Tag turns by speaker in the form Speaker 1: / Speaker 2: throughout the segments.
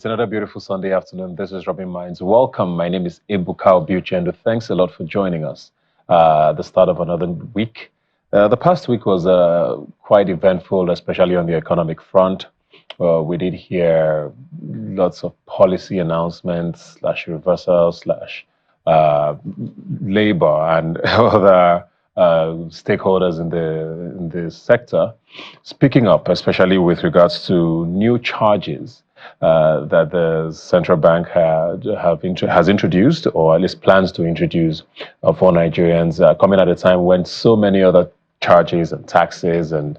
Speaker 1: It's another beautiful Sunday afternoon. This is Rubbin'Minds. Welcome. My name is Ebuka Obiuchendo. Thanks a lot for joining us. The start of another week. The past week was quite eventful, especially on the economic front. We did hear lots of policy announcements, /reversal, labor, and other stakeholders in the sector speaking up, especially with regards to new charges that the central bank has introduced, or at least plans to introduce, for Nigerians, coming at a time when so many other charges and taxes and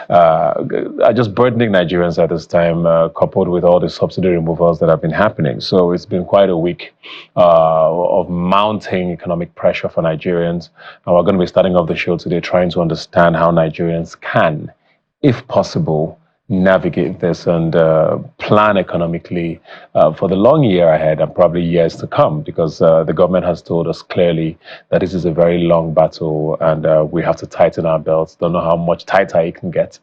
Speaker 1: are just burdening Nigerians at this time, coupled with all the subsidy removals that have been happening. So it's been quite a week of mounting economic pressure for Nigerians. And we're going to be starting off the show today trying to understand how Nigerians can, if possible, navigate this and plan economically for the long year ahead and probably years to come, because the government has told us clearly that this is a very long battle and we have to tighten our belts. Don't know how much tighter it can get,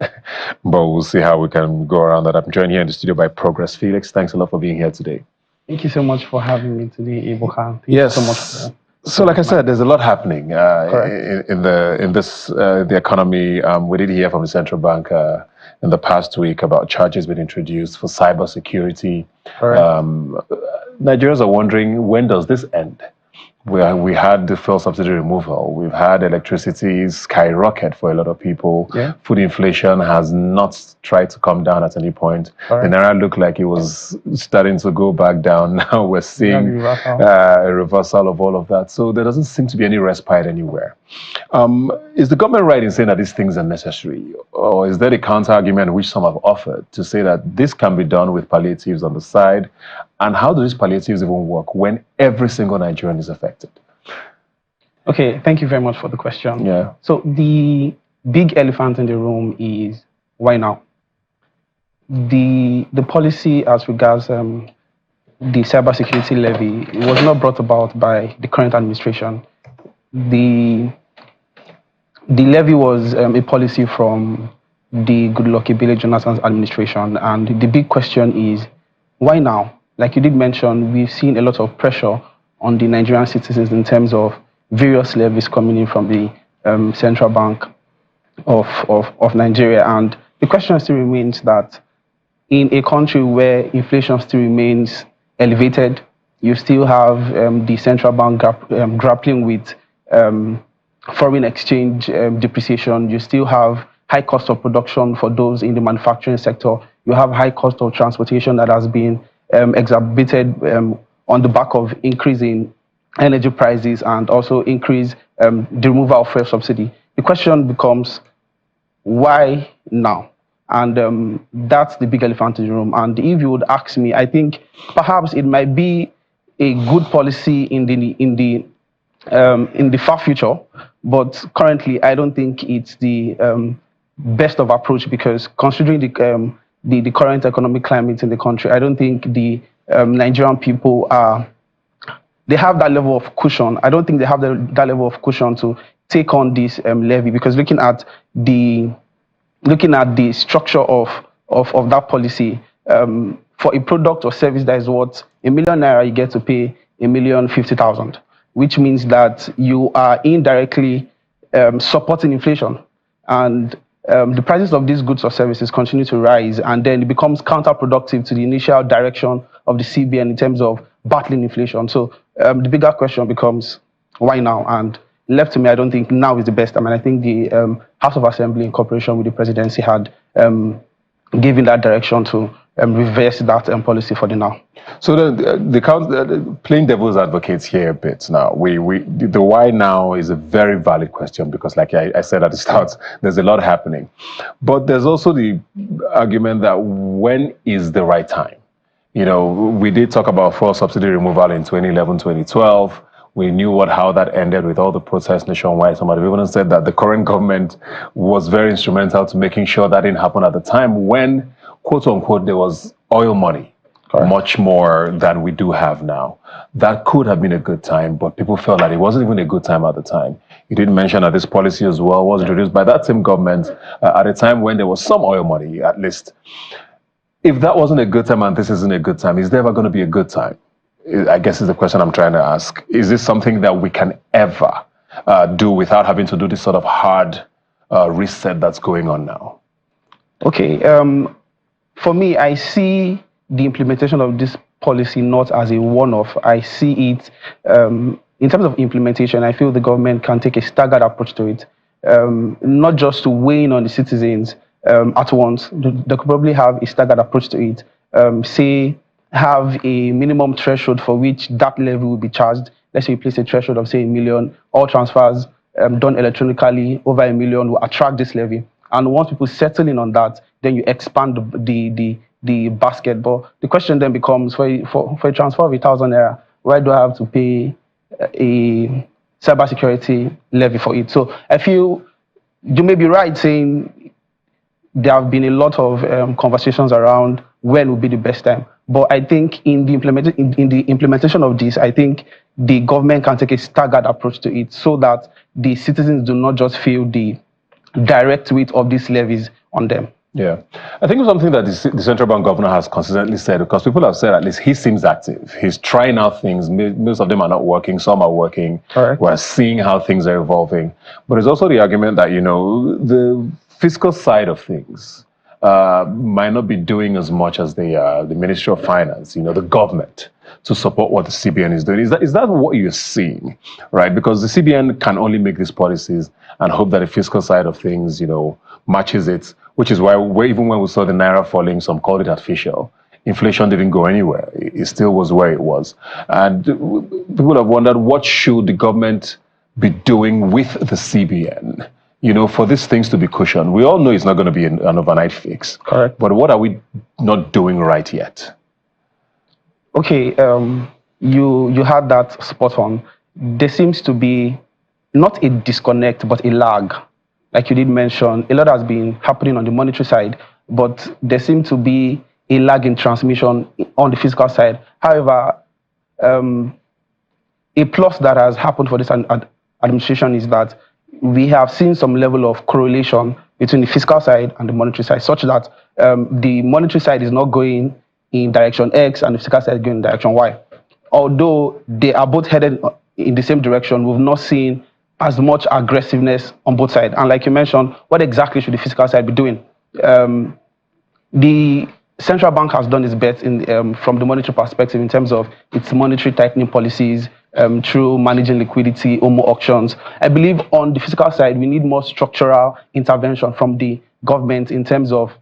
Speaker 1: but we'll see how we can go around that. I'm joined here in the studio by Progress Felix. Thanks a lot for being here today.
Speaker 2: Thank you so much for having me today, Ebuka. Thank
Speaker 1: yes.
Speaker 2: you so much.
Speaker 1: So, like I said, there's a lot happening in the economy. We did hear from the central bank in the past week about charges being introduced for cyber-security. Nigerians are wondering, when does this end? We had the fuel subsidy removal. We've had electricity skyrocket for a lot of people.
Speaker 2: Yeah.
Speaker 1: Food inflation has not tried to come down at any point. The Naira looked like it was starting to go back down. Now we're seeing a reversal of all of that. So there doesn't seem to be any respite anywhere. Is the government right in saying that these things are necessary? Or is there a counter-argument which some have offered to say that this can be done with palliatives on the side? And how do these palliatives even work when every single Nigerian is affected?
Speaker 2: Okay, thank you very much for the question.
Speaker 1: Yeah.
Speaker 2: So the big elephant in the room is, why now? The policy as regards the cybersecurity levy was not brought about by the current administration. The levy was a policy from the Goodluck Ebele Jonathan's administration, and the big question is, why now? Like you did mention, we've seen a lot of pressure on the Nigerian citizens in terms of various levies coming in from the Central Bank of Nigeria. And the question still remains that in a country where inflation still remains elevated, you still have the Central Bank grappling with foreign exchange depreciation. You still have high cost of production for those in the manufacturing sector. You have high cost of transportation that has been exacerbated on the back of increasing energy prices and also increase the removal of fuel subsidy. The question becomes, why now? And that's the big elephant in the room. And if you would ask me, I think perhaps it might be a good policy in the far future, but currently I don't think it's the best of approach, because considering the current economic climate in the country, I don't think the Nigerian people they have that level of cushion. I don't think they have that level of cushion to take on this levy, because looking at the structure of that policy, for a product or service that is worth ₦1 million, you get to pay ₦1,050,000, which means that you are indirectly supporting inflation, and the prices of these goods or services continue to rise, and then it becomes counterproductive to the initial direction of the CBN in terms of battling inflation. So the bigger question becomes, why now? And left to me, I don't think now is the best time. And I think the House of Assembly, in cooperation with the presidency, had given that direction to reverse that policy for the now.
Speaker 1: So the playing devil's advocates here a bit now. The why now is a very valid question, because like I said at the start, there's a lot happening. But there's also the argument that when is the right time? You know, we did talk about fuel subsidy removal in 2011, 2012. We knew how that ended with all the protests nationwide. Somebody even said that the current government was very instrumental to making sure that didn't happen at the time when, quote unquote, there was oil money. Correct. Much more than we do have now. That could have been a good time, but people felt that it wasn't even a good time at the time. You did mention that this policy as well was introduced by that same government at a time when there was some oil money, at least. If that wasn't a good time and this isn't a good time, is there ever going to be a good time? I guess is the question I'm trying to ask. Is this something that we can ever do without having to do this sort of hard reset that's going on now?
Speaker 2: Okay. For me, I see the implementation of this policy not as a one-off. I see it in terms of implementation. I feel the government can take a staggered approach to it, not just to weigh in on the citizens at once. They could probably have a staggered approach to it. Say, have a minimum threshold for which that levy will be charged. Let's say you place a threshold of, say, 1 million. All transfers done electronically over 1 million will attract this levy. And once people settle in on that, then you expand the basket. But the question then becomes, for a transfer of 1,000 naira, why do I have to pay a cybersecurity levy for it? So I feel you may be right saying there have been a lot of conversations around when would be the best time. But I think in the implementation of this, I think the government can take a staggered approach to it so that the citizens do not just feel the direct weight of these levies on them.
Speaker 1: Yeah, I think it's something that the central bank governor has consistently said, because people have said at least he seems active. He's trying out things. Most of them are not working. Some are working.
Speaker 2: Correct.
Speaker 1: We're seeing how things are evolving. But there's also the argument that, you know, the fiscal side of things might not be doing as much as the Ministry of Finance, you know, the government, to support what the CBN is doing. Is that what you're seeing, right? Because the CBN can only make these policies and hope that the fiscal side of things, you know, matches it, which is why even when we saw the Naira falling, some called it artificial. Inflation didn't go anywhere. It still was where it was. And people have wondered, what should the government be doing with the CBN, you know, for these things to be cushioned? We all know it's not going to be an overnight fix.
Speaker 2: Correct.
Speaker 1: But what are we not doing right yet?
Speaker 2: Okay, you had that spot on. There seems to be not a disconnect, but a lag. Like you did mention, a lot has been happening on the monetary side, but there seems to be a lag in transmission on the fiscal side. However, a plus that has happened for this administration is that we have seen some level of correlation between the fiscal side and the monetary side, such that the monetary side is not going in direction X and the fiscal side is going in direction Y. Although they are both headed in the same direction, we've not seen as much aggressiveness on both sides. And like you mentioned, what exactly should the fiscal side be doing? The central bank has done its best from the monetary perspective in terms of its monetary tightening policies, through managing liquidity, OMO auctions. I believe on the fiscal side, we need more structural intervention from the government in terms of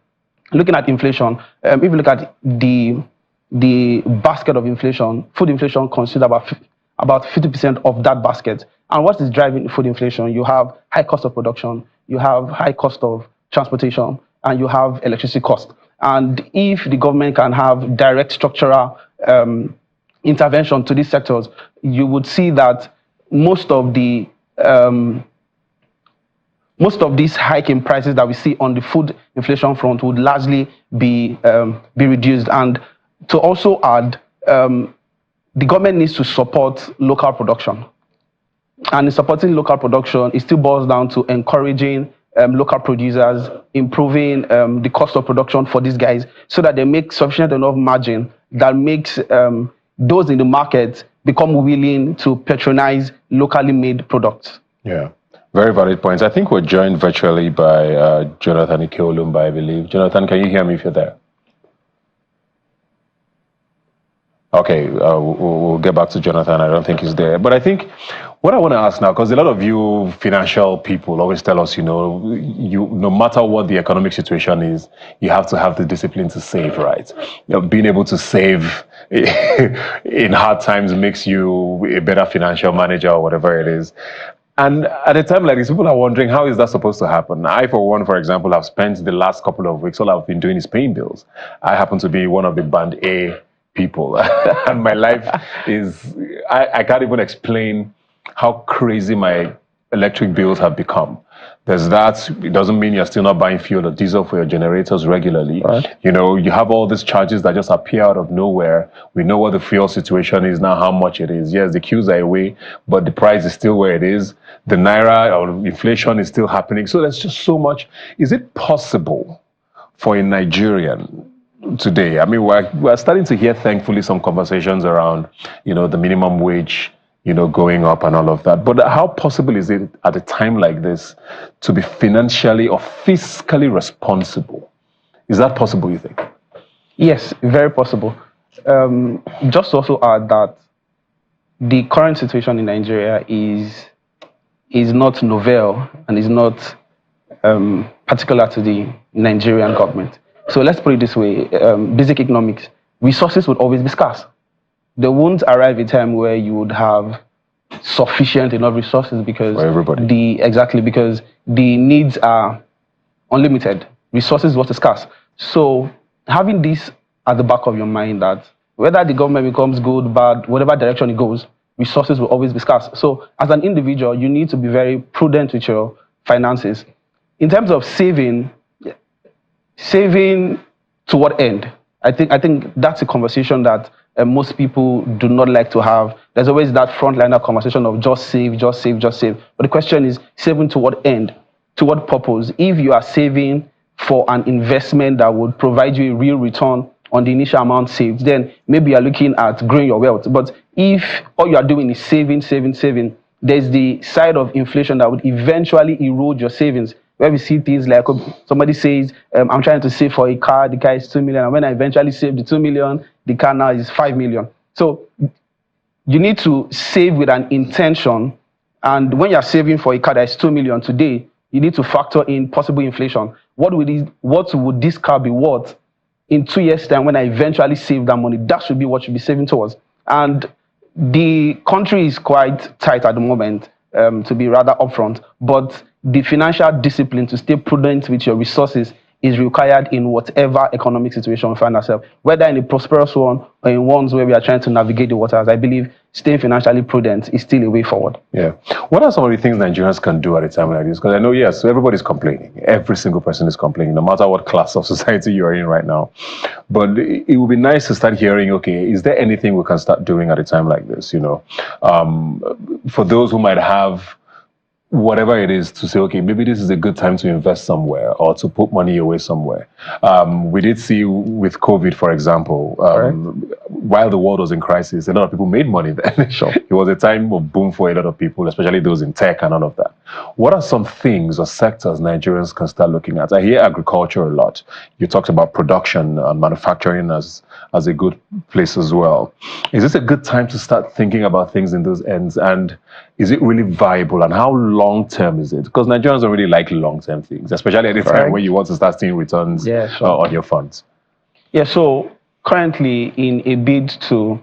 Speaker 2: looking at inflation. If you look at the basket of inflation, food inflation consists about 50% of that basket. And what is driving food inflation? You have high cost of production, you have high cost of transportation, and you have electricity cost. And if the government can have direct structural intervention to these sectors, you would see that most of these hike in prices that we see on the food inflation front would largely be reduced. And to also add, the government needs to support local production. And in supporting local production, it still boils down to encouraging local producers, improving the cost of production for these guys so that they make sufficient enough margin that makes those in the market become willing to patronize locally made products.
Speaker 1: Yeah, very valid points. I think we're joined virtually by Jonathan Ikeolumba, I believe. Jonathan, can you hear me if you're there? Okay, we'll get back to Jonathan. I don't think he's there. But I think what I want to ask now, because a lot of you financial people always tell us, no matter what the economic situation is, you have to have the discipline to save, right? Being able to save in hard times makes you a better financial manager or whatever it is. And at a time like this, people are wondering, how is that supposed to happen? I, for one, for example, have spent the last couple of weeks, all I've been doing is paying bills. I happen to be one of the band A people. And my life is, I can't even explain how crazy my electric bills have become. There's that. It doesn't mean you're still not buying fuel or diesel for your generators regularly. Right. You have all these charges that just appear out of nowhere. We know what the fuel situation is now, how much it is. Yes, the queues are away, but the price is still where it is. The Naira or inflation is still happening. So there's just so much. Is it possible for a Nigerian today? I mean, we're starting to hear, thankfully, some conversations around, the minimum wage, going up and all of that. But how possible is it at a time like this to be financially or fiscally responsible? Is that possible, you think?
Speaker 2: Yes, very possible. Just to also add that the current situation in Nigeria is not novel and is not particular to the Nigerian government. So let's put it this way, basic economics, resources would always be scarce. There won't arrive a time where you would have sufficient enough resources because
Speaker 1: for everybody.
Speaker 2: Because the needs are unlimited. Resources is what is scarce. So having this at the back of your mind that whether the government becomes good, bad, whatever direction it goes, resources will always be scarce. So as an individual, you need to be very prudent with your finances. In terms of saving to what end? I think that's a conversation that most people do not like to have. There's always that frontliner conversation of just save, just save, just save. But the question is, saving to what end? To what purpose? If you are saving for an investment that would provide you a real return on the initial amount saved, then maybe you're looking at growing your wealth. But if all you are doing is saving, there's the side of inflation that would eventually erode your savings. Where we see things like somebody says, I'm trying to save for a car, the car is 2 million. And when I eventually save the 2 million, the car now is 5 million. So you need to save with an intention. And when you're saving for a car that is 2 million today, you need to factor in possible inflation. What would this car be worth in 2 years' time when I eventually save that money? That should be what you should be saving towards. And the country is quite tight at the moment, to be rather upfront. But the financial discipline to stay prudent with your resources is required in whatever economic situation we find ourselves, whether in a prosperous one or in ones where we are trying to navigate the waters. I believe staying financially prudent is still a way forward.
Speaker 1: Yeah. What are some of the things Nigerians can do at a time like this? Because I know, yes, everybody's complaining. Every single person is complaining, no matter what class of society you're in right now. But it would be nice to start hearing, okay, is there anything we can start doing at a time like this? For those who might have whatever it is, to say, okay, maybe this is a good time to invest somewhere or to put money away somewhere. We did see with COVID, for example, while the world was in crisis, a lot of people made money then.
Speaker 2: Sure.
Speaker 1: It was a time of boom for a lot of people, especially those in tech and all of that. What are some things or sectors Nigerians can start looking at? I hear agriculture a lot. You talked about production and manufacturing as a good place as well. Is this a good time to start thinking about things in those ends? And is it really viable? And how long-term is it? Because Nigerians don't really like long-term things, especially at the time when you want to start seeing returns on your funds. Yeah,
Speaker 2: so currently in a bid to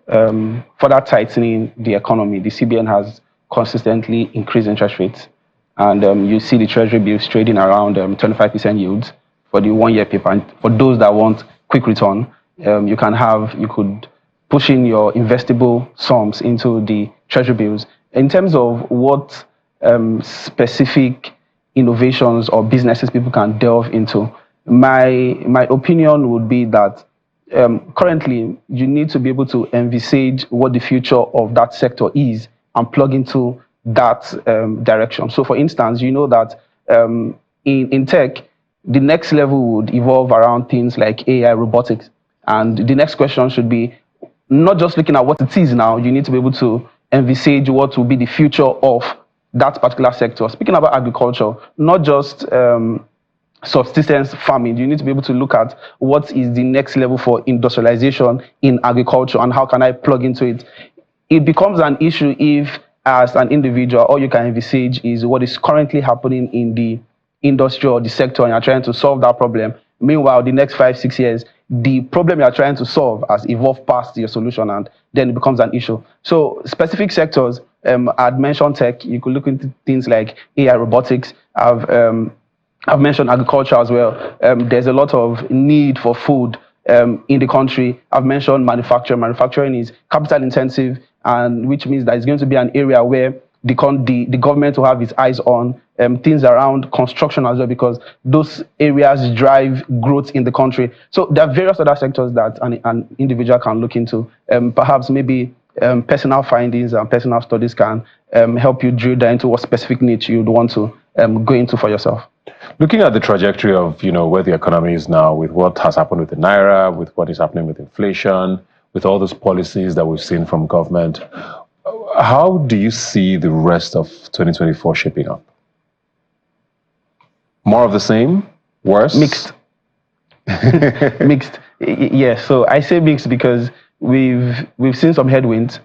Speaker 2: further tightening the economy, the CBN has consistently increased interest rates. And you see the treasury bills trading around 25% yields for the 1 year paper. And for those that want quick return, you could push in your investable sums into the treasury bills. In terms of what specific innovations or businesses people can delve into, my opinion would be that currently you need to be able to envisage what the future of that sector is and plug into that direction. So for instance, you know that in tech, the next level would evolve around things like AI, robotics. And the next question should be not just looking at what it is now, you need to be able to envisage what will be the future of that particular sector. Speaking about agriculture, not just subsistence farming, you need to be able to look at what is the next level for industrialization in agriculture and how can I plug into it. It becomes an issue if, as an individual, all you can envisage is what is currently happening in the industry or the sector, and you're trying to solve that problem. Meanwhile, the next 5-6 years, the problem you're trying to solve has evolved past your solution, and then it becomes an issue. So specific sectors, I'd mentioned tech. You could look into things like AI, robotics. I've mentioned agriculture as well. There's a lot of need for food in the country. I've mentioned manufacturing. Manufacturing is capital intensive, and which means that it's going to be an area where the government will have its eyes on things around construction as well, because those areas drive growth in the country. So there are various other sectors that an individual can look into. Perhaps maybe personal findings and personal studies can help you drill down into what specific niche you'd want to go into for yourself.
Speaker 1: Looking at the trajectory of, where the economy is now, with what has happened with the naira, with what is happening with inflation, with all those policies that we've seen from government, how do you see the rest of 2024 shaping up? More of the same? Worse?
Speaker 2: Mixed. Mixed. Yeah, so I say mixed because we've seen some headwinds.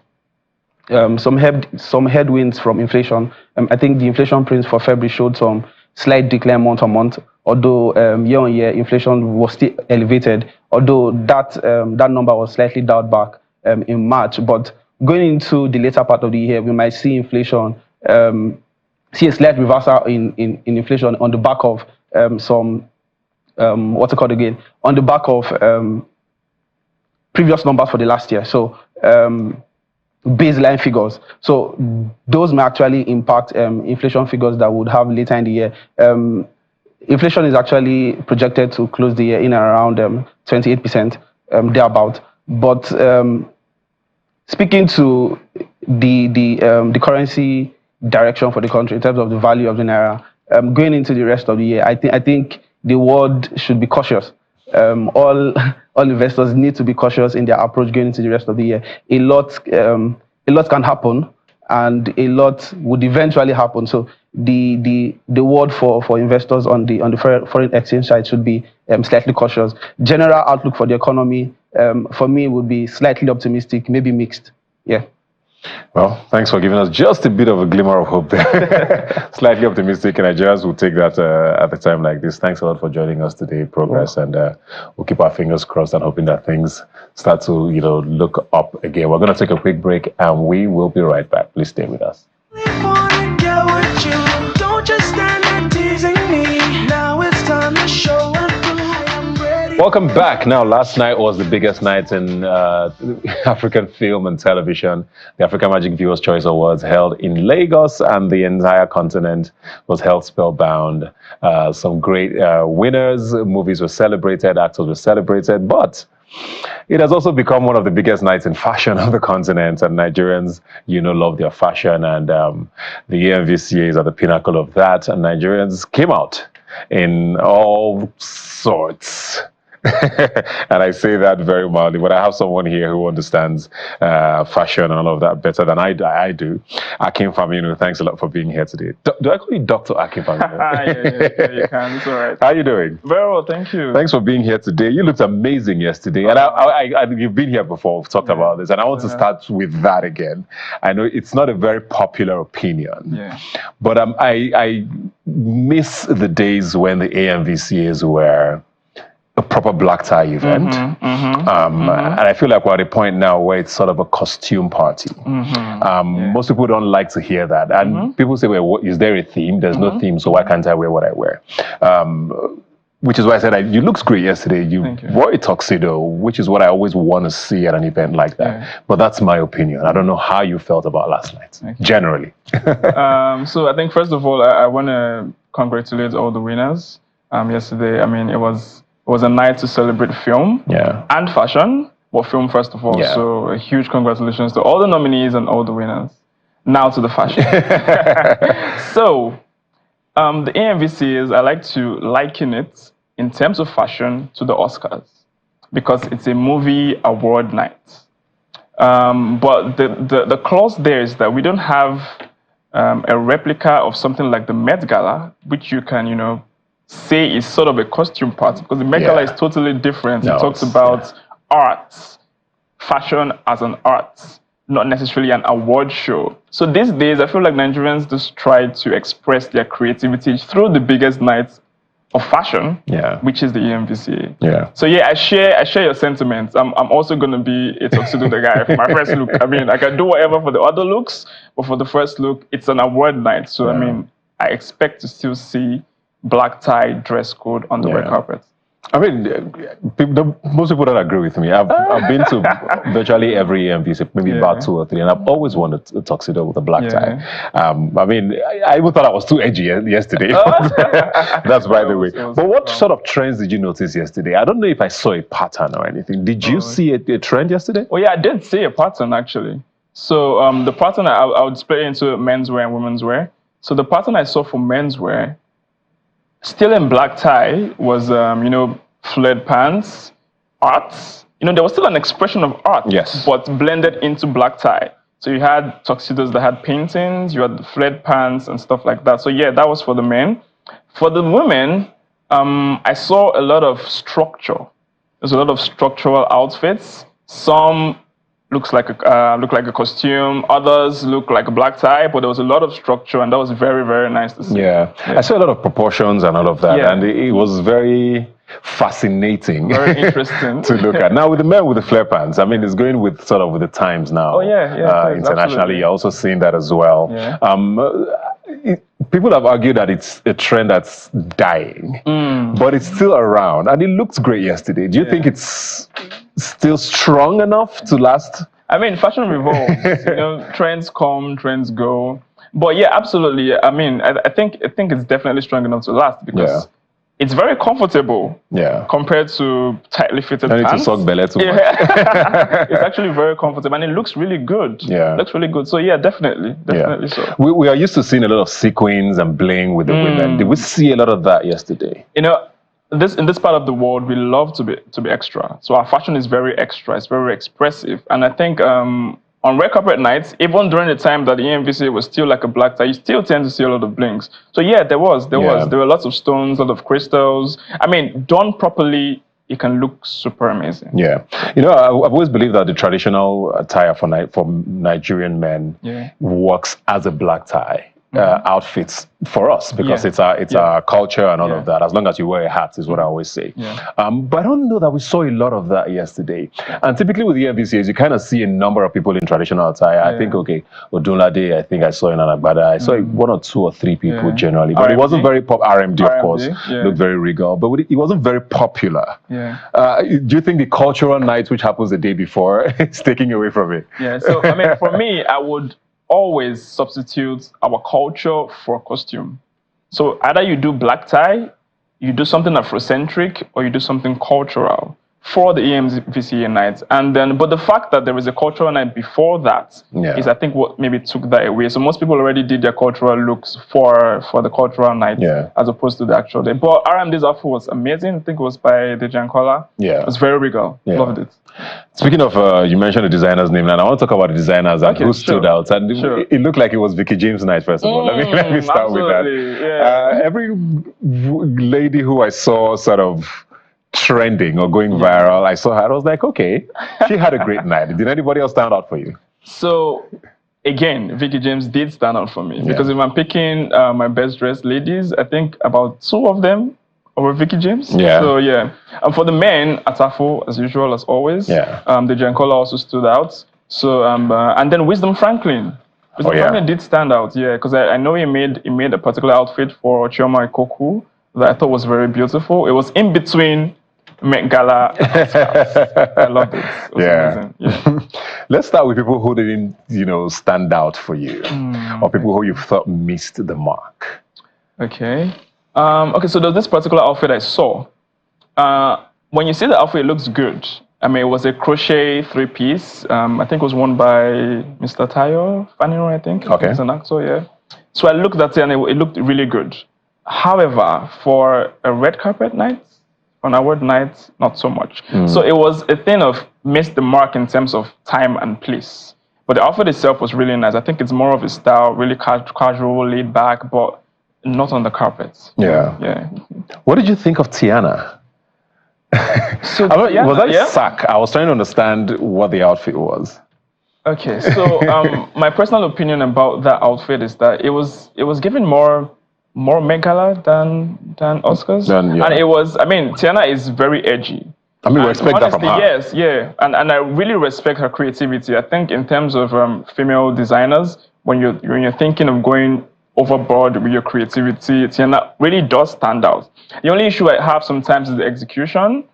Speaker 2: Some headwinds from inflation. I think the inflation prints for February showed some slight decline month on month, although year on year inflation was still elevated, although that number was slightly dialed back in March. But going into the later part of the year, we might see inflation, see a slight reversal in inflation on the back of what's it called again? On the back of previous numbers for the last year. So baseline figures. So those may actually impact inflation figures that would have later in the year. Inflation is actually projected to close the year in and around 28%, thereabout. But speaking to the currency direction for the country in terms of the value of the naira, going into the rest of the year, I think the world should be cautious. All investors need to be cautious in their approach going into the rest of the year. A lot can happen, and a lot would eventually happen. So the word for investors on the foreign exchange side should be slightly cautious. General outlook for the economy, for me, would be slightly optimistic, maybe mixed. Yeah.
Speaker 1: Well, thanks for giving us just a bit of a glimmer of hope there. Slightly optimistic, and Nigerians will take that at a time like this. Thanks a lot for joining us today, Progress, and we'll keep our fingers crossed and hoping that things start to, look up again. We're going to take a quick break, and we will be right back. Please stay with us. Welcome back. Now, last night was the biggest night in African film and television. The African Magic Viewers' Choice Awards held in Lagos, and the entire continent was held spellbound. Some great winners, movies were celebrated, actors were celebrated, but it has also become one of the biggest nights in fashion on the continent, and Nigerians, love their fashion, and the AMVCA is at the pinnacle of that, and Nigerians came out in all sorts. And I say that very mildly, but I have someone here who understands fashion and all of that better than I do. Akim Faminu, thanks a lot for being here today. Do I call you Dr. Akim Faminu?
Speaker 3: Yeah, you can. It's all right.
Speaker 1: How are you doing?
Speaker 3: Very well, thank you.
Speaker 1: Thanks for being here today. You looked amazing yesterday. And I you've been here before, we've talked about this, and I want to start with that again. I know it's not a very popular opinion, but I miss the days when the AMVCAs were a proper black tie event. And I feel like we're at a point now where it's sort of a costume party. Most people don't like to hear that. And people say, well, is there a theme? There's no theme, so why can't I wear what I wear? Which is why I said, you looked great yesterday. You wore a tuxedo, which is what I always want to see at an event like that. But that's my opinion. I don't know how you felt about last night, generally.
Speaker 3: So I think, first of all, I want to congratulate all the winners. Yesterday, I mean, it was a night to celebrate film and fashion, but film first of all. So a huge congratulations to all the nominees and all the winners. Now to the fashion. So the AMVCAs, I like to liken it in terms of fashion to the Oscars, because it's a movie award night. But the clause there is that we don't have a replica of something like the Met Gala, which you can, say is sort of a costume party, because the Met Gala is totally different. It talks about arts, fashion as an art, not necessarily an award show. So these days, I feel like Nigerians just try to express their creativity through the biggest night of fashion, which is the AMVCA. So I share your sentiments. I'm also going to be a tuxedo guy for my first look. I mean, I can do whatever for the other looks, but for the first look, it's an award night. So I mean, I expect to still see black tie dress code on the red carpet.
Speaker 1: I mean, most people don't agree with me. I've been to virtually every AMVCA, maybe about 2 or 3, and I've always worn a tuxedo with a black tie. I mean, I even thought I was too edgy yesterday. That's by the way. But what sort of trends did you notice yesterday? I don't know if I saw a pattern or anything. Did you see a trend yesterday?
Speaker 3: Oh yeah, I did see a pattern actually. So the pattern, I would split it into menswear and women's wear. So the pattern I saw for menswear still in black tie was, flared pants, arts. There was still an expression of art,
Speaker 1: yes,
Speaker 3: but blended into black tie. So you had tuxedos that had paintings, you had the flared pants and stuff like that. So yeah, that was for the men. For the women, I saw a lot of structure. There's a lot of structural outfits. Some look like a costume. Others look like a black tie, but there was a lot of structure, and that was very, very nice to see.
Speaker 1: Yeah. I saw a lot of proportions and all of that, and it was very fascinating,
Speaker 3: very interesting
Speaker 1: to look at. Now with the men with the flare pants, I mean, it's going with sort of with the times now.
Speaker 3: Oh yeah,
Speaker 1: internationally,
Speaker 3: absolutely.
Speaker 1: you're also seeing that as well.
Speaker 3: Yeah.
Speaker 1: People have argued that it's a trend that's dying, but it's still around, and it looked great yesterday. Do you think it's still strong enough to last?
Speaker 3: I mean, fashion revolves. Trends come, trends go. But yeah, absolutely. I mean, I think it's definitely strong enough to last because it's very comfortable. Yeah. Compared to tightly fitted pants.
Speaker 1: To sock belly too much.
Speaker 3: It's actually very comfortable, and it looks really good.
Speaker 1: Yeah.
Speaker 3: It looks really good. So yeah, definitely so.
Speaker 1: We are used to seeing a lot of sequins and bling with the women. Did we see a lot of that yesterday?
Speaker 3: In this part of the world, we love to be extra. So our fashion is very extra. It's very expressive, and I think on red carpet nights, even during the time that the AMVCA was still like a black tie, you still tend to see a lot of blings. So yeah, there were lots of stones, a lot of crystals. I mean, done properly, it can look super amazing.
Speaker 1: Yeah, I've always believed that the traditional attire for Nigerian men works as a black tie. Outfits for us because it's our culture and all of that. As long as you wear a hat is what I always say. But I don't know that we saw a lot of that yesterday. And typically with the AMVCAs, you kind of see a number of people in traditional attire. I think Odunlade, I think I saw in Anagbada. I saw 1 or 2 or 3 people generally, but it wasn't very RMD, of course, looked very regal, but it wasn't very popular. Do you think the cultural night, which happens the day before, is taking away from it?
Speaker 3: Yeah. So I mean, for me, I would always substitute our culture for costume. So either you do black tie, you do something Afrocentric, or you do something cultural for the AMVCA night. And then, but the fact that there is a cultural night before that is, I think, what maybe took that away. So most people already did their cultural looks for the cultural night as opposed to the actual day. But RMD's outfit was amazing. I think it was by the Jankola. It was very regal. Loved it.
Speaker 1: Speaking of, you mentioned the designer's name, and I want to talk about the designers and who stood out. And it looked like it was Vicky James' night, first of all. Let me start with that. Every lady who I saw sort of trending or going viral, I saw her, I was like, okay, she had a great night. Did anybody else stand out for you?
Speaker 3: So, again, Vicky James did stand out for me. Because if I'm picking my best dressed ladies, I think about 2 of them over Vicky James. So and for the men, Atafo, as usual, as always. The Jankola also stood out. So and then Wisdom Franklin. Franklin did stand out, because I know he made a particular outfit for Chioma Ikoku that I thought was very beautiful. It was in between Met Gala and I loved it. It was amazing.
Speaker 1: Let's start with people who didn't, stand out for you, or people who you thought missed the mark.
Speaker 3: Okay. So there's this particular outfit I saw. When you see the outfit, it looks good. I mean, it was a crochet 3-piece. I think it was worn by Mr. Tayo Faniro, I think.
Speaker 1: Okay.
Speaker 3: He's an actor, So I looked at it and it looked really good. However, for a red carpet night, on a award night, not so much. So it was a thing of missed the mark in terms of time and place. But the outfit itself was really nice. I think it's more of a style, really casual, laid back, but not on the carpet.
Speaker 1: What did you think of Tiana?
Speaker 3: So
Speaker 1: was that sack? I was trying to understand what the outfit was.
Speaker 3: Okay, so my personal opinion about that outfit is that it was given more Megala than Oscars. And it was, I mean, Tiana is very edgy.
Speaker 1: I mean, we respect that from her.
Speaker 3: Yes, and I really respect her creativity. I think in terms of female designers, when you're thinking of going overboard with your creativity, Tiana really does stand out. The only issue I have sometimes is the execution.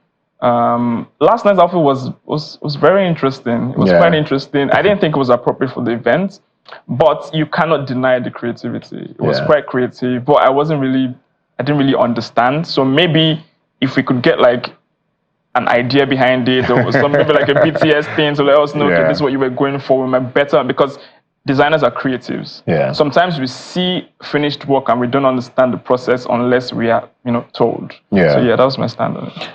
Speaker 3: Last night's outfit was very interesting. It was quite interesting. I didn't think it was appropriate for the event, but you cannot deny the creativity. It was quite creative, but I didn't really understand. So maybe if we could get like an idea behind it or something like a BTS thing to let us know, okay, this is what you were going for, better, because designers are creatives.
Speaker 1: Yeah.
Speaker 3: Sometimes we see finished work and we don't understand the process unless we are, told.
Speaker 1: Yeah.
Speaker 3: So yeah, that was my stand on it.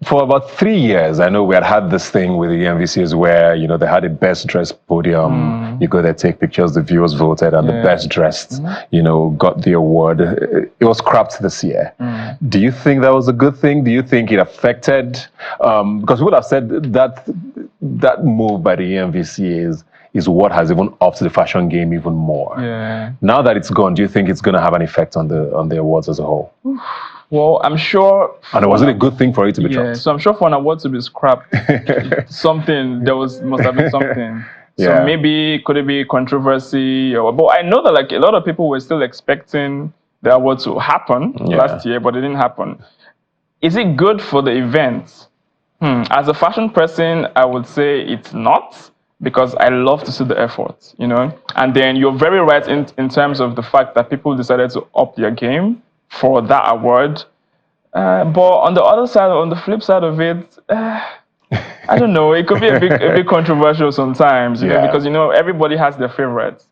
Speaker 1: For about 3 years, I know we had this thing with the AMVCAs where, they had a best dressed podium. You go there, take pictures, the viewers voted, and the best dressed, got the award. It was scrapped this year. Do you think that was a good thing? Do you think it affected? Because people have said that move by the AMVCAs is what has even upped the fashion game even more.
Speaker 3: Yeah.
Speaker 1: Now that it's gone, do you think it's going to have an effect on the awards as a whole?
Speaker 3: Well, I'm sure.
Speaker 1: And was it a good thing for it to be dropped?
Speaker 3: Yeah, so I'm sure for an award to be scrapped, must have been something. So maybe could it be controversy? But I know that like a lot of people were still expecting the award to happen last year, but it didn't happen. Is it good for the event? As a fashion person, I would say it's not, because I love to see the effort, And then you're very right in terms of the fact that people decided to up their game for that award. But on the other side, on the flip side of it, I don't know. It could be a bit controversial sometimes, because everybody has their favorites,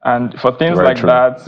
Speaker 3: and for things very like true. That,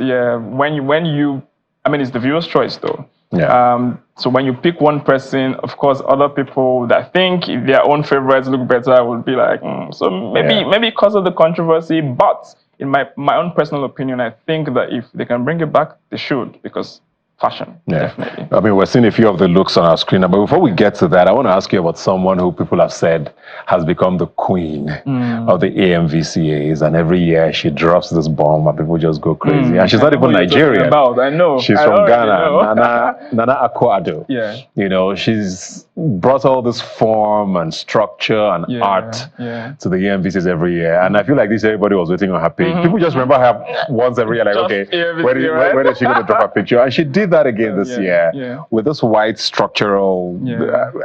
Speaker 3: when you, I mean, it's the viewer's choice though. Yeah. So when you pick one person, of course, other people that think their own favorites look better will be like, so maybe because of the controversy. But in my own personal opinion, I think that if they can bring it back, they should, because fashion, definitely.
Speaker 1: I mean, we're seeing a few of the looks on our screen, but before we get to that, I want to ask you about someone who people have said has become the queen of the AMVCAs, and every year she drops this bomb and people just go crazy. And she's not even Nigerian.
Speaker 3: I know.
Speaker 1: She's from Ghana, Nana Akua-Addo.
Speaker 3: Yeah.
Speaker 1: She's brought all this form and structure and art to the AMVCAs every year, and I feel like everybody was waiting on her page. People just remember her once every year, like, okay, when is she going to drop a picture? And she did that again this year with this white structural.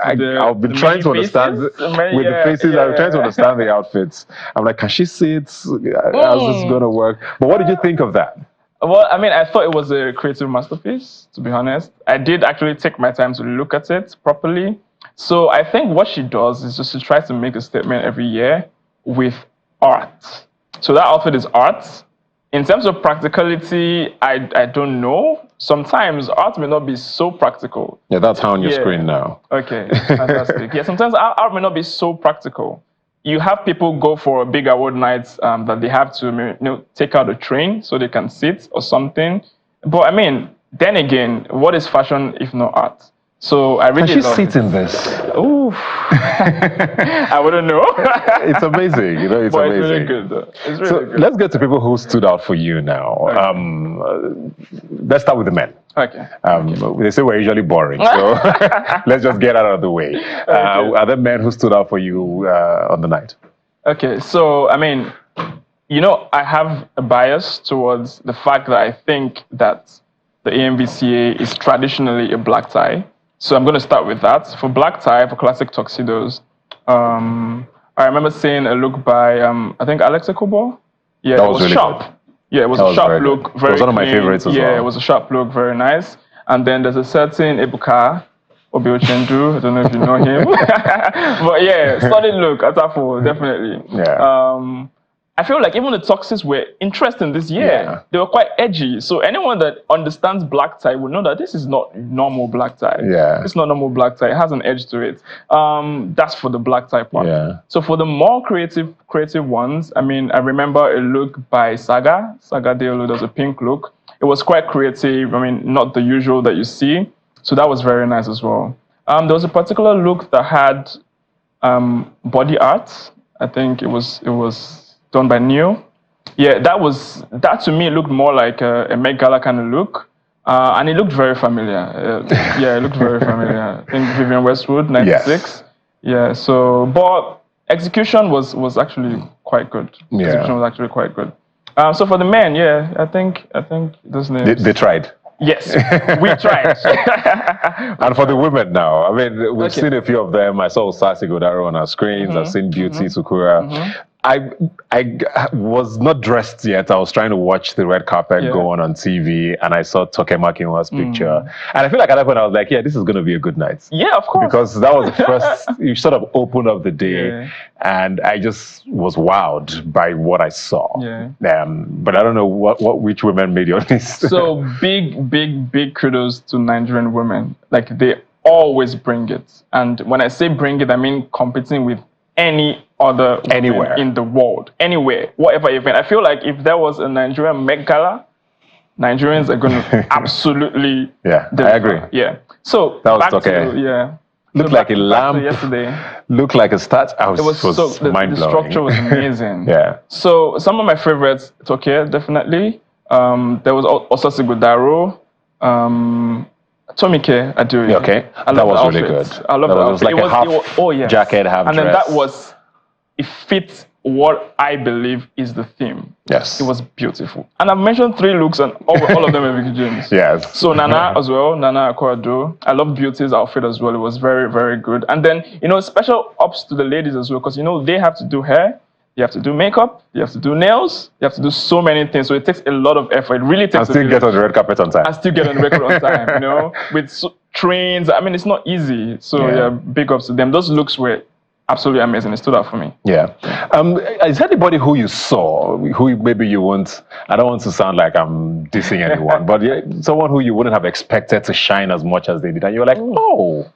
Speaker 1: I've been trying to understand with the faces. I'm trying to understand the outfits. I'm like, can she see it? How's this going to work? But what did you think of that?
Speaker 3: Well, I mean, I thought it was a creative masterpiece, to be honest. I did actually take my time to look at it properly. So I think what she does is just to try to make a statement every year with art. So that outfit is art. In terms of practicality, I don't know. Sometimes art may not be so practical.
Speaker 1: Yeah, that's how on your screen now.
Speaker 3: Okay, fantastic. Sometimes art may not be so practical. You have people go for a big award night that they have to take out a train so they can sit or something. But I mean, then again, what is fashion if not art? So I really
Speaker 1: love it. Can she sit in this?
Speaker 3: Ooh, I wouldn't know.
Speaker 1: It's amazing, it's
Speaker 3: but
Speaker 1: amazing.
Speaker 3: It's really good, though. It's really good.
Speaker 1: Let's get to people who stood out for you now.
Speaker 3: Okay.
Speaker 1: Let's start with the men.
Speaker 3: Okay.
Speaker 1: They say we're usually boring, so let's just get out of the way. Okay. Are there men who stood out for you on the night? Okay, so I mean, I have a bias towards the fact that I think that the AMVCA is traditionally a black tie. So I'm going to start with that. For black tie, for classic tuxedos, I remember seeing a look by, I think, Alex Ekobo. Yeah, it was really sharp. Good. Yeah, it was a sharp look. Very it was one of my favorites as well. Yeah, it was a sharp look, very nice. And then there's a certain Ebuka Obiochendu. I don't know if you know him. But yeah, solid look, Atafo, definitely. Yeah.
Speaker 3: I feel like even the tuxes were interesting this year. Yeah. They were quite edgy. So anyone that understands black tie would know that this is not normal black tie.
Speaker 1: Yeah.
Speaker 3: It's not normal black tie. It has an edge to it. That's for the black tie part.
Speaker 1: Yeah.
Speaker 3: So for the more creative ones, I mean, I remember a look by Saga Deolo. There's a pink look. It was quite creative. I mean, not the usual that you see. So that was very nice as well. There was a particular look that had body art. I think it was done by Neo. Yeah, that to me looked more like a Met Gala kind of look. And it looked very familiar. It looked very familiar. I think Vivienne Westwood, 96. Yes. Yeah, so, but execution was actually quite good.
Speaker 1: Yeah.
Speaker 3: Execution was actually quite good. So for the men, I think those names.
Speaker 1: They tried.
Speaker 3: Yes, we tried.
Speaker 1: And for the women now, I mean, we've seen a few of them. I saw Sasi Godaro on our screens. I've seen Beauty Sukura. I was not dressed yet. I was trying to watch the red carpet go on TV, and I saw Tokema Kinwa's picture. And I feel like at that point I was like, yeah, this is going to be a good night.
Speaker 3: Yeah, of course.
Speaker 1: Because that was the first, you sort of opened up the day, and I just was wowed by what I saw. But I don't know which women made your list.
Speaker 3: So big kudos to Nigerian women. Like, they always bring it. And when I say bring it, I mean competing with any other
Speaker 1: anywhere
Speaker 3: in the world, anywhere, whatever event. I feel like if there was a Nigerian Met Gala, Nigerians are going to absolutely
Speaker 1: deliver. I agree.
Speaker 3: Yeah. So
Speaker 1: that was okay. Looked like a lamp. Yesterday, looked like a stat. It was mind blowing.
Speaker 3: The structure was amazing.
Speaker 1: So
Speaker 3: some of my favorites, Tokyo, definitely. There was also Sigudaro. Tomike Aduri.
Speaker 1: Okay, that was really good.
Speaker 3: I love that.
Speaker 1: It was like a half jacket, half
Speaker 3: and
Speaker 1: dress.
Speaker 3: And then it fits what I believe is the theme.
Speaker 1: Yes.
Speaker 3: It was beautiful. And I've mentioned 3 looks, and all of them are Vicky James.
Speaker 1: Yes.
Speaker 3: So Nana as well, Nana Akwado. I love Beauty's outfit as well. It was very, very good. And then, special ups to the ladies as well, because, they have to do hair. You have to do makeup, you have to do nails, you have to do so many things. So it takes a lot of effort. It really takes
Speaker 1: and still get on the red carpet on time.
Speaker 3: And still get on the red carpet on time, with trains. I mean, it's not easy. So big ups to them. Those looks were absolutely amazing. It stood out for me.
Speaker 1: Yeah. Is there anybody who you saw, who maybe you won't, I don't want to sound like I'm dissing anyone, but someone who you wouldn't have expected to shine as much as they did. And you were like, oh,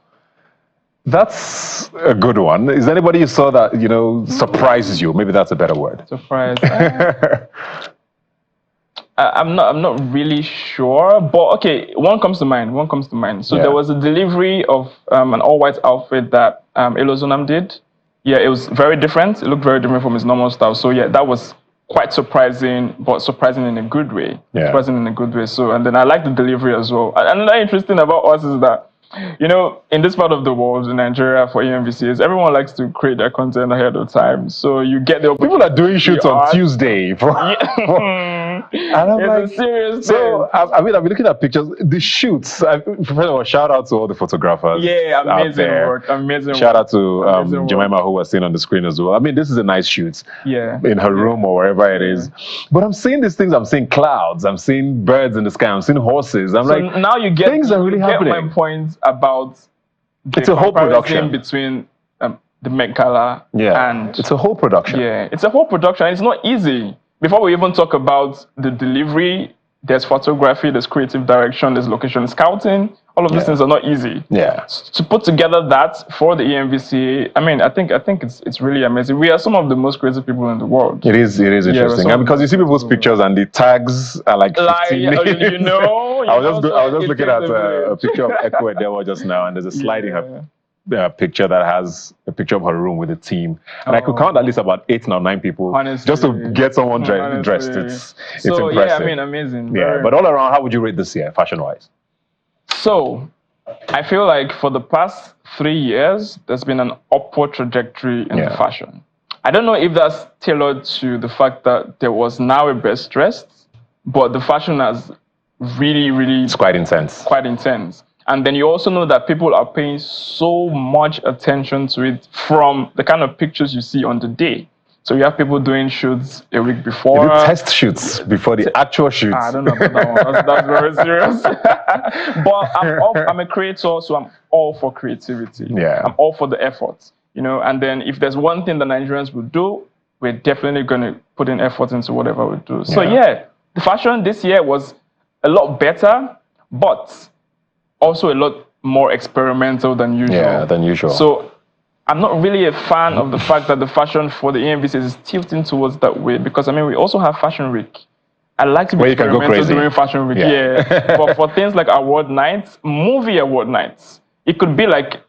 Speaker 1: that's a good one. Is there anybody you saw that, surprises you? Maybe that's a better word.
Speaker 3: Surprise. I'm not really sure, but okay, one comes to mind. So there was a delivery of an all-white outfit that Elozonam did. Yeah, it was very different. It looked very different from his normal style. So yeah, that was quite surprising, but surprising in a good way.
Speaker 1: Yeah.
Speaker 3: Surprising in a good way. So, and then I like the delivery as well. And another interesting about us is that, in this part of the world, in Nigeria, for AMVCAs, everyone likes to create their content ahead of time. So you get the
Speaker 1: people are doing shoots on Tuesday. And I'm
Speaker 3: it's a serious thing.
Speaker 1: So, I've been looking at pictures. The shoots, first of all, shout out to all the photographers.
Speaker 3: Yeah, amazing work. Amazing
Speaker 1: shout out to Jemima, who was seen on the screen as well. I mean, this is a nice shoot.
Speaker 3: Yeah.
Speaker 1: In her room or wherever it is. But I'm seeing these things. I'm seeing clouds. I'm seeing birds in the sky. I'm seeing horses. I'm like,
Speaker 3: now you get
Speaker 1: things are really happening.
Speaker 3: My point about
Speaker 1: it's a whole production
Speaker 3: between the Met Gala and
Speaker 1: it's a whole production.
Speaker 3: Yeah, it's a whole production. It's not easy. Before we even talk about the delivery, there's photography, there's creative direction, there's location scouting. All of these things are not easy.
Speaker 1: Yeah.
Speaker 3: To put together that for the AMVCA, I mean, I think it's really amazing. We are some of the most creative people in the world.
Speaker 1: It is interesting. And because you see people's pictures and the tags are like 15
Speaker 3: I was
Speaker 1: just looking at a picture of Ekwe Dewa just now, and there's a slide in her picture that has a picture of her room with a team. And I could count at least about 8 or 9 people just to get someone dressed. It's impressive.
Speaker 3: Yeah, I mean, amazing.
Speaker 1: Yeah, but all around, how would you rate this year, fashion-wise?
Speaker 3: So, I feel like for the past 3 years, there's been an upward trajectory in the fashion. I don't know if that's tailored to the fact that there was now a best dressed, but the fashion has really...
Speaker 1: It's quite intense.
Speaker 3: Quite intense. And then you also know that people are paying so much attention to it from the kind of pictures you see on the day. So you have people doing shoots a week before.
Speaker 1: You do test shoots before the actual shoots.
Speaker 3: I don't know about that one. That's very serious. But I'm a creator, so I'm all for creativity.
Speaker 1: Yeah.
Speaker 3: I'm all for the effort. And then if there's one thing the Nigerians would do, we're definitely going to put in effort into whatever we do. So the fashion this year was a lot better, but also a lot more experimental than usual.
Speaker 1: Yeah, than usual.
Speaker 3: So I'm not really a fan of the fact that the fashion for the AMVCA is tilting towards that way, because, I mean, we also have Fashion Week. I like to be experimental during Fashion Week, but for things like award nights, movie award nights, it could be like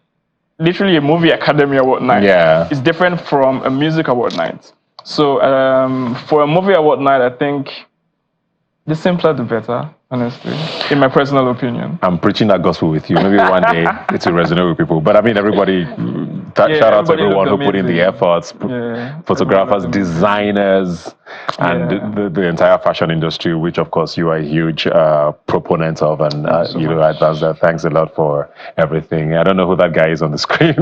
Speaker 3: literally a movie academy award night.
Speaker 1: Yeah.
Speaker 3: It's different from a music award night. So for a movie award night, I think the simpler the better, honestly, in my personal opinion.
Speaker 1: I'm preaching that gospel with you. Maybe one day it will resonate with people. But I mean, everybody Shout out to everyone who put in the efforts, photographers, designers, and the entire fashion industry, which of course you are a huge proponent of, and advance that. Thanks a lot for everything. I don't know who that guy is on the screen.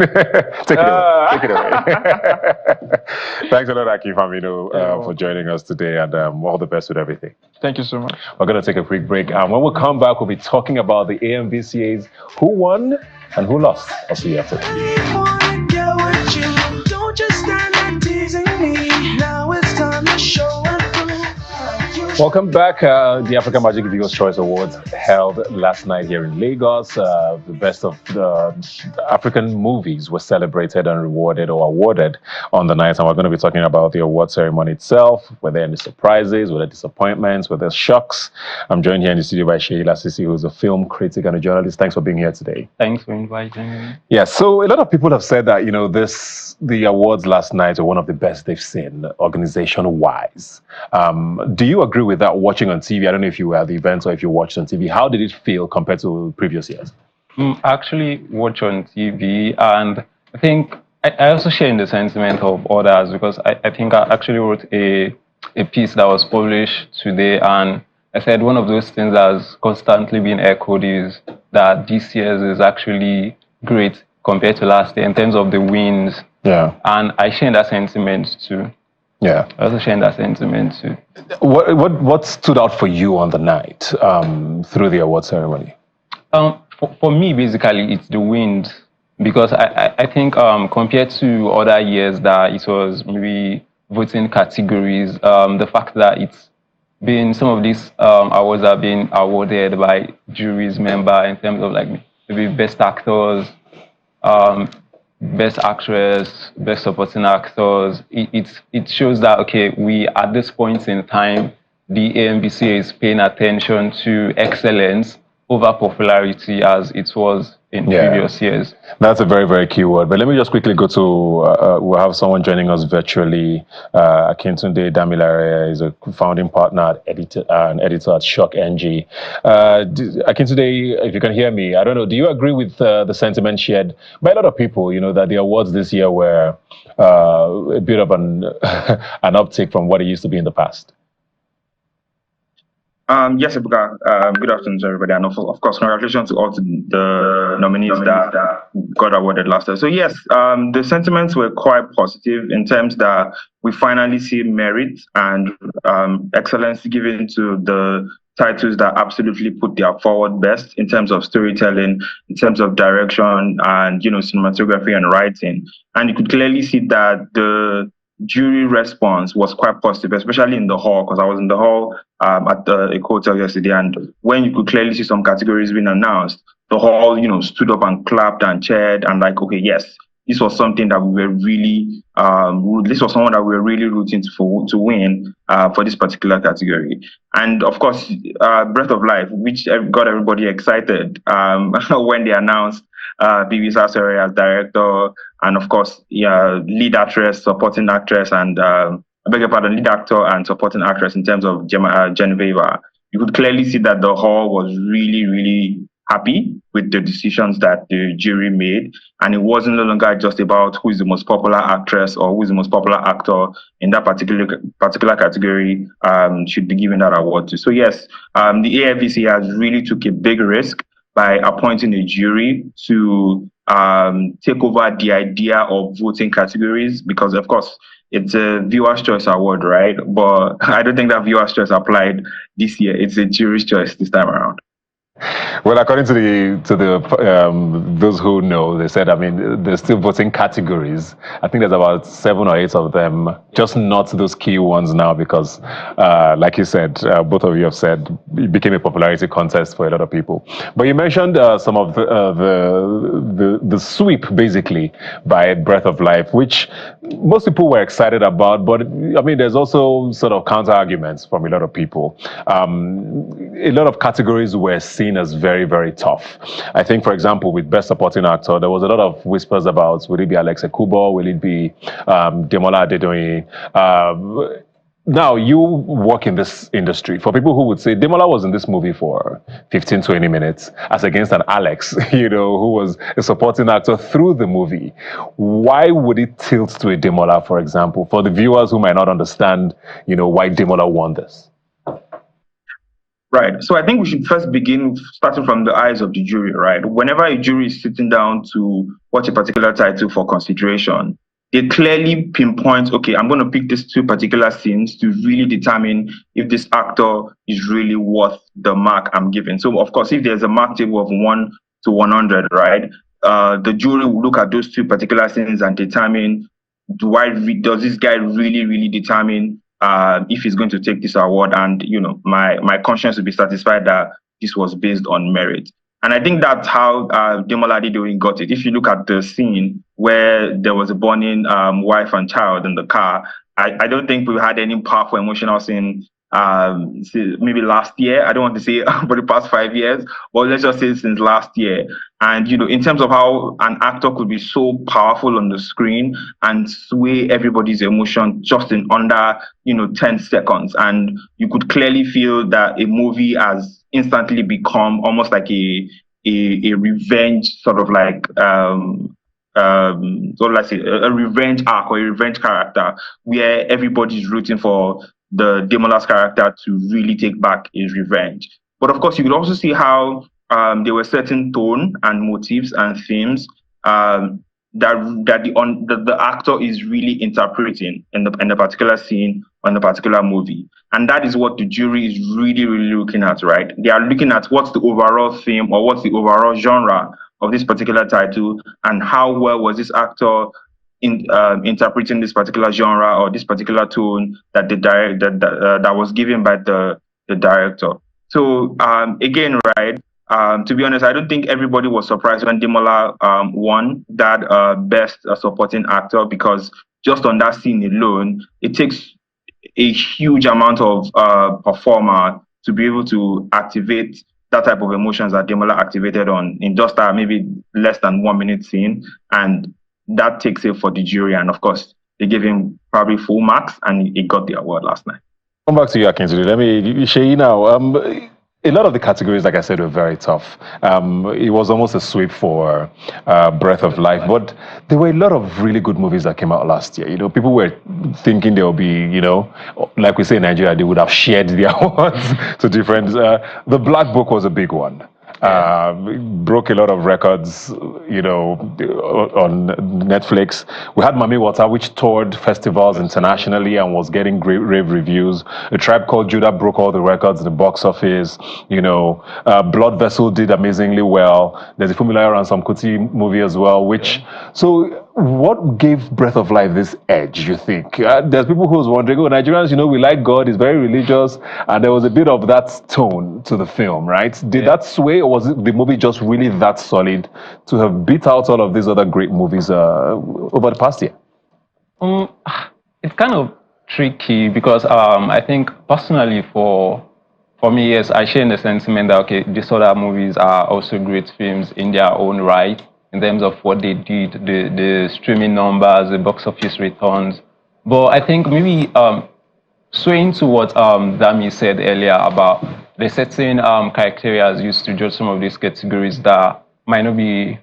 Speaker 1: Take it away. Thanks a lot, Akin Famino, for joining us today, and all the best with everything.
Speaker 3: Thank you so much.
Speaker 1: We're going to take a quick break, and when we come back, we'll be talking about the AMVCA's Who Won and Who Lost. I'll see you after. Don't just stand there teasing me. Now it's time to show it. Welcome back. The African Magic Viewers Choice Awards held last night here in Lagos. The best of the African movies were celebrated and rewarded or awarded on the night. And we're going to be talking about the award ceremony itself. Were there any surprises? Were there disappointments? Were there shocks? I'm joined here in the studio by Sheila Sisi, who's a film critic and a journalist. Thanks for being here today.
Speaker 4: Thanks for inviting me.
Speaker 1: Yeah, so a lot of people have said that, the awards last night are one of the best they've seen, organization-wise. Do you agree with that watching on TV? I don't know if you were at the event or if you watched on TV. How did it feel compared to previous years?
Speaker 4: I actually watch on TV, and I think I also share in the sentiment of others, because I think I actually wrote a piece that was published today, and I said one of those things that has constantly been echoed is that this year's is actually great compared to last year in terms of the wins.
Speaker 1: Yeah.
Speaker 4: And I share that sentiment too.
Speaker 1: Yeah.
Speaker 4: I also share that sentiment too.
Speaker 1: What stood out for you on the night through the award ceremony?
Speaker 4: For me, basically, it's the wins, because I think compared to other years that it was maybe voting categories, the fact that it's been, some of these awards are being awarded by juries member in terms of like maybe best actors, best actress, best supporting actors. It shows that, okay, we at this point in time, the AMVCA is paying attention to excellence over popularity as it was in previous years.
Speaker 1: That's a very, very key word. But let me just quickly go to, we'll have someone joining us virtually. Akintunde Damilare is a founding partner and editor at Shock NG. Akintunde, if you can hear me, I don't know, do you agree with the sentiment shared by a lot of people, that the awards this year were a bit of an uptick from what it used to be in the past?
Speaker 5: Yes, Ebuka. Good afternoon to everybody. And of course, congratulations to all the nominees that got awarded last year. So yes, the sentiments were quite positive in terms that we finally see merit and excellence given to the titles that absolutely put their forward best in terms of storytelling, in terms of direction, and cinematography and writing. And you could clearly see that the jury response was quite positive, especially in the hall, because I was in the hall at the hotel yesterday, and when you could clearly see some categories being announced, the hall, stood up and clapped and cheered and like, okay, yes, this was something that we were really, this was someone that we were really rooting to win for this particular category. And of course, Breath of Life, which got everybody excited when they announced Bibi Sasori as director, and of course, lead actress, supporting actress, and I beg your pardon, lead actor and supporting actress in terms of Genevieve. You could clearly see that the hall was really, really happy with the decisions that the jury made, and it wasn't no longer just about who is the most popular actress or who is the most popular actor in that particular category should be given that award to. So yes, the AMVCA has really took a big risk by appointing a jury to take over the idea of voting categories, because of course it's a viewer's choice award, right? But I don't think that viewer's choice applied this year. It's a jury's choice this time around.
Speaker 1: Well, according to the those who know, they said, they're still voting categories. I think there's about 7 or 8 of them, just not those key ones now, because, like you said, both of you have said, it became a popularity contest for a lot of people. But you mentioned some of the sweep, basically, by Breath of Life, which most people were excited about. But there's also sort of counter arguments from a lot of people. A lot of categories were seen as very, very tough. I think, for example, with Best Supporting Actor, there was a lot of whispers about, will it be Alex Ekubo, will it be Demola Adedoyin? now you work in this industry. For people who would say Demola was in this movie for 15, 20 minutes as against an Alex, who was a supporting actor through the movie. Why would it tilt to a Demola, for example, for the viewers who might not understand, why Demola won this?
Speaker 5: Right. So I think we should first begin starting from the eyes of the jury, right? Whenever a jury is sitting down to watch a particular title for consideration, they clearly pinpoint, okay, I'm going to pick these two particular scenes to really determine if this actor is really worth the mark I'm giving. So, of course, if there's a mark table of 1 to 100, right, the jury will look at those two particular scenes and determine, does this guy really determine if he's going to take this award, and my conscience will be satisfied that this was based on merit. And I think that's how Demola Adedoyin got it. If you look at the scene where there was a burning wife and child in the car, I don't think we had any powerful emotional scene maybe last year. I don't want to say for the past 5 years, but let's just say since last year. And, in terms of how an actor could be so powerful on the screen and sway everybody's emotion just in under, 10 seconds. And you could clearly feel that a movie has instantly become almost like a revenge sort of like, let's say a revenge arc or a revenge character where everybody's rooting for the Demola's character to really take back his revenge. But of course, you could also see how there were certain tone and motifs and themes that the actor is really interpreting in the particular scene or in the particular movie. And that is what the jury is really looking at, right? They are looking at what's the overall theme or what's the overall genre of this particular title, and how well was this actor interpreting this particular genre or this particular tone that that was given by the director. So again, right, to be honest, I don't think everybody was surprised when Demola won that best supporting actor, because just on that scene alone, it takes a huge amount of performer to be able to activate that type of emotions that Demola activated in just maybe less than 1 minute scene. And that takes it for the jury. And of course, they gave him probably full marks, and he got the award last night.
Speaker 1: Come back to you, Akintoye. Let me share you now. A lot of the categories, like I said, were very tough. It was almost a sweep for Breath of Life, but there were a lot of really good movies that came out last year. People were thinking there will be, like we say in Nigeria, they would have shared the awards to different. The Black Book was a big one. Broke a lot of records, on Netflix. We had Mami Wata, which toured festivals internationally and was getting great rave reviews. A Tribe Called Judah broke all the records in the box office. Blood Vessel did amazingly well. There's a Funmilayo Ransome Kuti movie as well, so what gave Breath of Life this edge, you think? There's people who was wondering, Nigerians, we like God, he's very religious, and there was a bit of that tone to the film, right? Did that sway, or was the movie just really that solid to have beat out all of these other great movies over the past year?
Speaker 4: It's kind of tricky because I think personally for me, yes, I share in the sentiment that, okay, these other movies are also great films in their own right, in terms of what they did, the streaming numbers, the box office returns. But I think maybe swaying to what Dami said earlier about the certain criteria used to judge some of these categories that might not be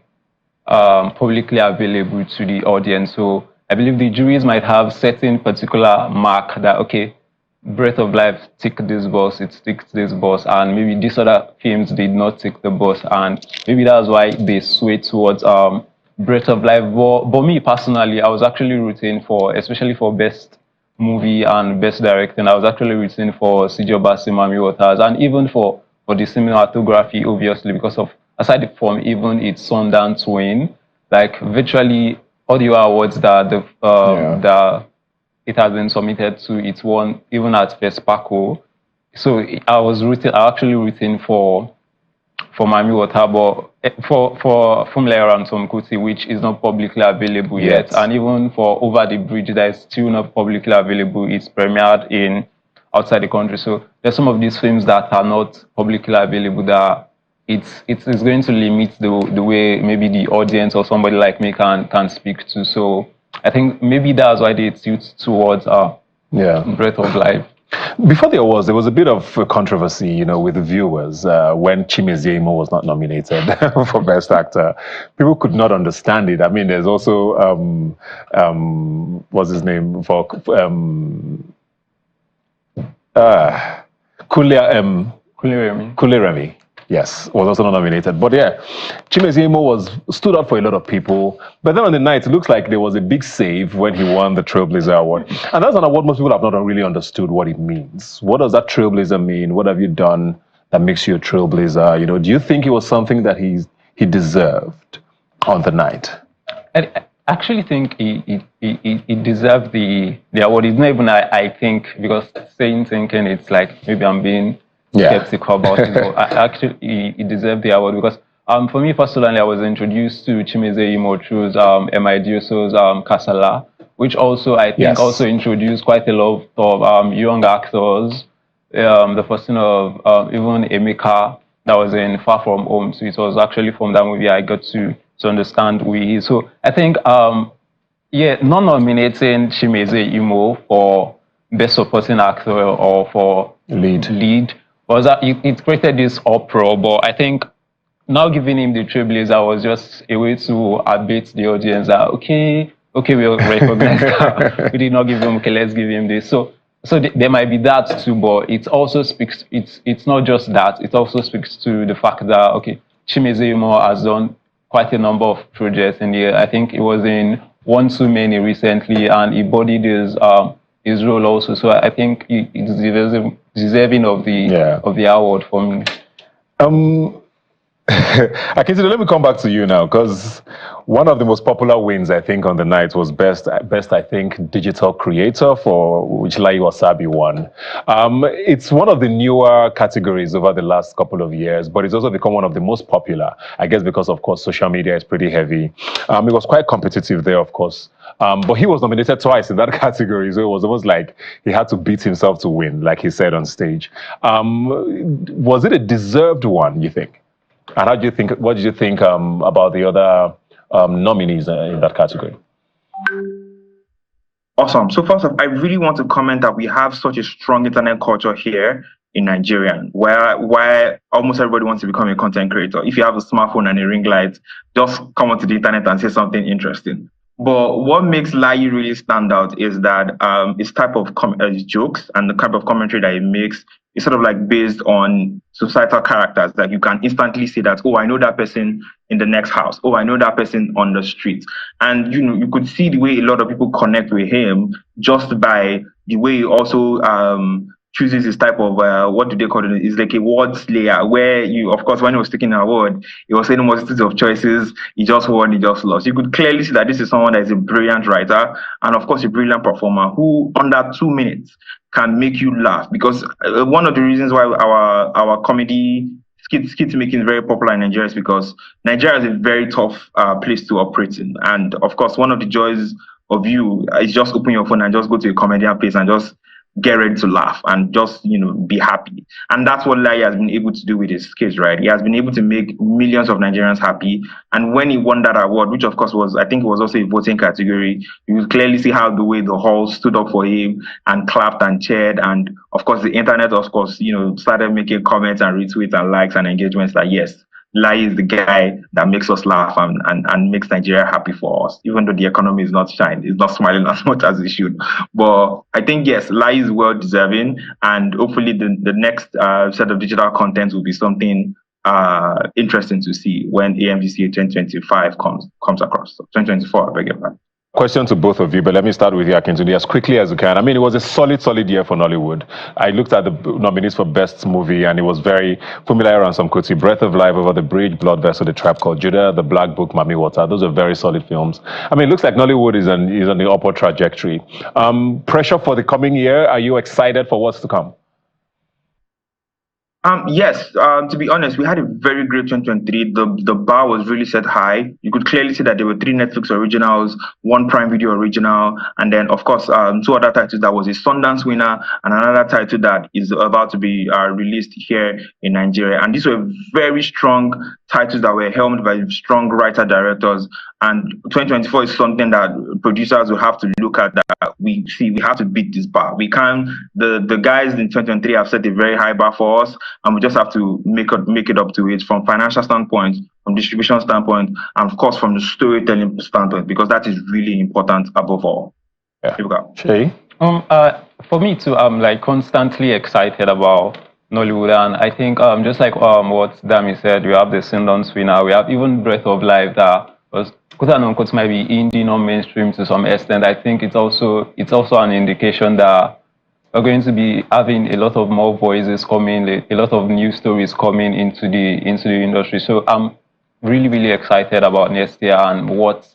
Speaker 4: publicly available to the audience. So I believe the juries might have certain particular mark that, okay, Breath of Life ticked this box, it ticked this box, and maybe these other films did not tick the box, and maybe that's why they sway towards Breath of Life. But me personally, I was actually rooting for, especially for best movie and best directing, I was actually rooting for Sijoba Mami Waters, and even for the cinematography, obviously, because of, aside from even its Sundance win, like virtually all the awards that that it has been submitted to, it's won even at FESPACO. So I actually rooting for Mami Wata, but for Funmilayo Ransome Kuti, which is not publicly available yet, and even for Over the Bridge, that is still not publicly available. It's premiered outside the country. So there's some of these films that are not publicly available that it's going to limit the way maybe the audience or somebody like me can speak to. So I think maybe that's why they tilt towards Breath of Life.
Speaker 1: Before there was a bit of controversy, with the viewers when Chimezie Imo was not nominated for Best Actor. People could not understand it. I mean, there's also what's his name for Kuleremi. Yes, was also not nominated. But yeah, Chimezie Imo stood out for a lot of people. But then on the night, it looks like there was a big save when he won the Trailblazer Award. And that's an award most people have not really understood what it means. What does that Trailblazer mean? What have you done that makes you a Trailblazer? Do you think it was something that he deserved on the night?
Speaker 4: I actually think he deserved the award. It's not even I think, because thinking it's like maybe I'm being skeptical about it. But actually, he deserved the award because for me personally, I was introduced to Chimezie Imo through Emma-Idioso's Kasala, which also I think also introduced quite a lot of young actors. The person of even Emeka that was in Far From Home. So it was actually from that movie I got to understand who he is. So I think not nominating Chimezie Imo for Best Supporting Actor or for lead was that it created this uproar. But I think now giving him the Trailblazer was just a way to abate the audience that okay, we'll recognize that. We did not give him, okay, let's give him this. So there might be that too, but it also speaks, it's not just that, it also speaks to the fact that, okay, Chimezie Imo has done quite a number of projects in the year. I think it was in One Too Many recently, and he bodied his role also. So I think it's deserving of the award for me.
Speaker 1: Akintunde, let me come back to you now, because one of the most popular wins, I think, on the night was best, I think, digital creator, for which Lai Wasabi won. It's one of the newer categories over the last couple of years, but it's also become one of the most popular, I guess, because, of course, social media is pretty heavy. It was quite competitive there, of course. But he was nominated twice in that category, so it was almost like he had to beat himself to win, like he said on stage. Was it a deserved one, you think? And what did you think about the other nominees in that category?
Speaker 5: Awesome. So first off, I really want to comment that we have such a strong internet culture here in Nigeria, where almost everybody wants to become a content creator. If you have a smartphone and a ring light, just come onto the internet and say something interesting. But what makes Lai really stand out is that his type of jokes and the type of commentary that he makes is sort of like based on societal characters. Like you can instantly see that, oh, I know that person in the next house. Oh, I know that person on the street. And, you could see the way a lot of people connect with him just by the way he also chooses his type of, what do they call it? It's like a word slayer, where of course, when he was taking an award, he was saying a multitude of choices. He just won, he just lost. You could clearly see that this is someone that is a brilliant writer and, of course, a brilliant performer who, under 2 minutes, can make you laugh. Because one of the reasons why our comedy skit making is very popular in Nigeria is because Nigeria is a very tough place to operate in. And, of course, one of the joys of you is just open your phone and just go to a comedian place and just get ready to laugh and just, be happy. And that's what Lai has been able to do with his skits, right? He has been able to make millions of Nigerians happy. And when he won that award, which of course I think it was also a voting category, you could clearly see how the way the hall stood up for him and clapped and cheered. And of course, the internet, of course, started making comments and retweets and likes and engagements that, yes, Lai is the guy that makes us laugh and makes Nigeria happy for us, even though the economy is not shining, it's not smiling as much as it should. But I think, yes, Lai is well deserving, and hopefully the next set of digital content will be something interesting to see when AMVCA 2025 comes across. 2024, I beg your pardon.
Speaker 1: Question to both of you, but let me start with you, Akintunde, as quickly as you can. I mean, it was a solid year for Nollywood. I looked at the nominees for Best Movie, and it was very familiar on some Kuti. Breath of Life, Over the Bridge, Blood Vessel, The Tribe Called Judah, The Black Book, Mami Water. Those are very solid films. I mean, it looks like Nollywood is on the upward trajectory. Pressure for the coming year. Are you excited for what's to come?
Speaker 5: Yes, to be honest, we had a very great 2023. The bar was really set high. You could clearly see that there were 3 Netflix originals, 1 Prime Video original, and then, of course, 2 other titles that was a Sundance winner, and another title that is about to be released here in Nigeria. And these were very strong titles that were helmed by strong writer-directors. And 2024 is something that producers will have to look at, that we have to beat this bar. We can't. The guys in 2023 have set a very high bar for us, and we just have to make it up to it from financial standpoint, from distribution standpoint, and of course from the storytelling standpoint, because that is really important above all.
Speaker 1: Yeah. Shay?
Speaker 4: For me too, I'm like constantly excited about Nollywood, and I think just like what Dami said, we have the Sundance winner, we have even Breath of Life that was quote unquote might be indie, non mainstream to some extent. I think it's also an indication that we're going to be having a lot of more voices coming, a lot of new stories coming into the industry. So I'm really excited about next year and what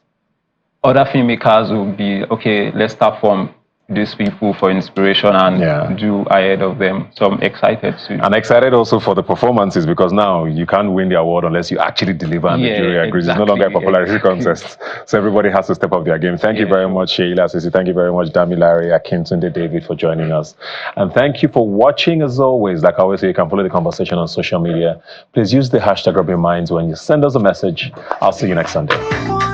Speaker 4: other filmmakers will be. Okay, let's start from these people for inspiration and do ahead of them. So I'm excited too.
Speaker 1: And excited also for the performances, because now you can't win the award unless you actually deliver and the jury agrees. It's no longer a popularity contest. So everybody has to step up their game. Thank you very much, Sheila Sisi. Thank you very much, Dami, Larry, Akintunde, David, for joining us. And thank you for watching as always. Like I always say, you can follow the conversation on social media. Please use the hashtag Rubbin'Minds when you send us a message. I'll see you next Sunday.